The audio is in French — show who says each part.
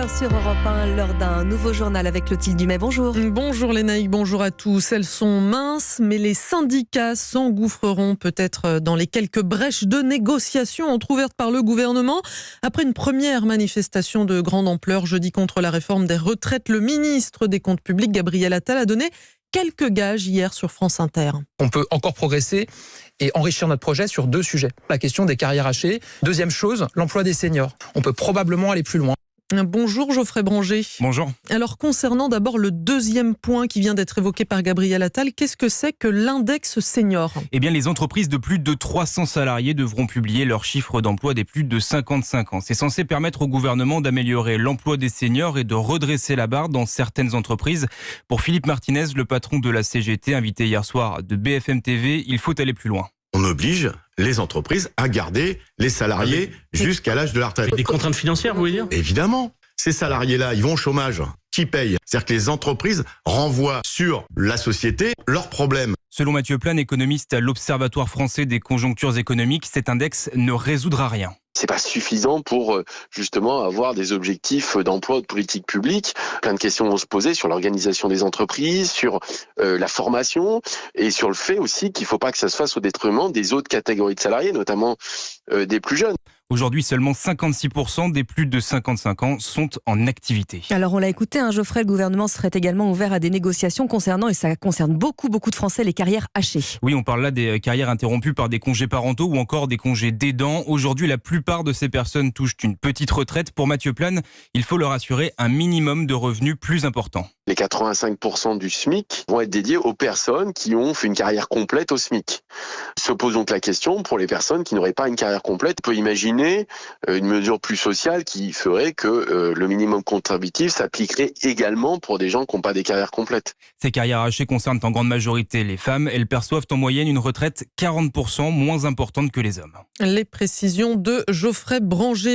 Speaker 1: 8h sur Europe 1, l'heure d'un nouveau journal avec Clotilde Dumais. Bonjour.
Speaker 2: Bonjour Lénaïque, bonjour à tous. Elles sont minces, mais les syndicats s'engouffreront peut-être dans les quelques brèches de négociation entrouvertes par le gouvernement. Après une première manifestation de grande ampleur jeudi contre la réforme des retraites, le ministre des Comptes publics, Gabriel Attal, a donné quelques gages hier sur France Inter.
Speaker 3: On peut encore progresser et enrichir notre projet sur deux sujets. La question des carrières hachées. Deuxième chose, l'emploi des seniors. On peut probablement aller plus loin.
Speaker 2: Bonjour Geoffrey Branger.
Speaker 4: Bonjour.
Speaker 2: Alors concernant d'abord le deuxième point qui vient d'être évoqué par Gabriel Attal, qu'est-ce que c'est que l'index senior ?
Speaker 4: Eh bien, les entreprises de plus de 300 salariés devront publier leurs chiffres d'emploi des plus de 55 ans. C'est censé permettre au gouvernement d'améliorer l'emploi des seniors et de redresser la barre dans certaines entreprises. Pour Philippe Martinez, le patron de la CGT, invité hier soir de BFM TV, il faut aller plus loin.
Speaker 5: On oblige les entreprises à garder les salariés jusqu'à l'âge de la retraite.
Speaker 6: Des contraintes financières, vous voulez dire ?
Speaker 5: Évidemment, ces salariés-là, ils vont au chômage. Qui paye ? C'est-à-dire que les entreprises renvoient sur la société leurs problèmes.
Speaker 4: Selon Mathieu Plane, économiste à l'Observatoire français des conjonctures économiques, cet index ne résoudra rien.
Speaker 7: C'est pas suffisant pour justement avoir des objectifs d'emploi de politique publique. Plein de questions vont se poser sur l'organisation des entreprises, sur la formation et sur le fait aussi qu'il ne faut pas que ça se fasse au détriment des autres catégories de salariés, notamment des plus jeunes.
Speaker 4: Aujourd'hui, seulement 56% des plus de 55 ans sont en activité.
Speaker 1: Alors on l'a écouté, Geoffrey, le gouvernement serait également ouvert à des négociations concernant, et ça concerne beaucoup de Français, les carrières hachées.
Speaker 4: Oui, on parle là des carrières interrompues par des congés parentaux ou encore des congés d'aidants. Aujourd'hui, la plupart de ces personnes touchent une petite retraite. Pour Mathieu Plane, il faut leur assurer un minimum de revenus plus important.
Speaker 7: Les 85% du SMIC vont être dédiés aux personnes qui ont fait une carrière complète au SMIC. Se pose donc la question pour les personnes qui n'auraient pas une carrière complète. On peut imaginer une mesure plus sociale qui ferait que le minimum contributif s'appliquerait également pour des gens qui n'ont pas des carrières complètes.
Speaker 4: Ces carrières hachées concernent en grande majorité les femmes. Elles perçoivent en moyenne une retraite 40% moins importante que les hommes.
Speaker 2: Les précisions de Geoffrey Branger.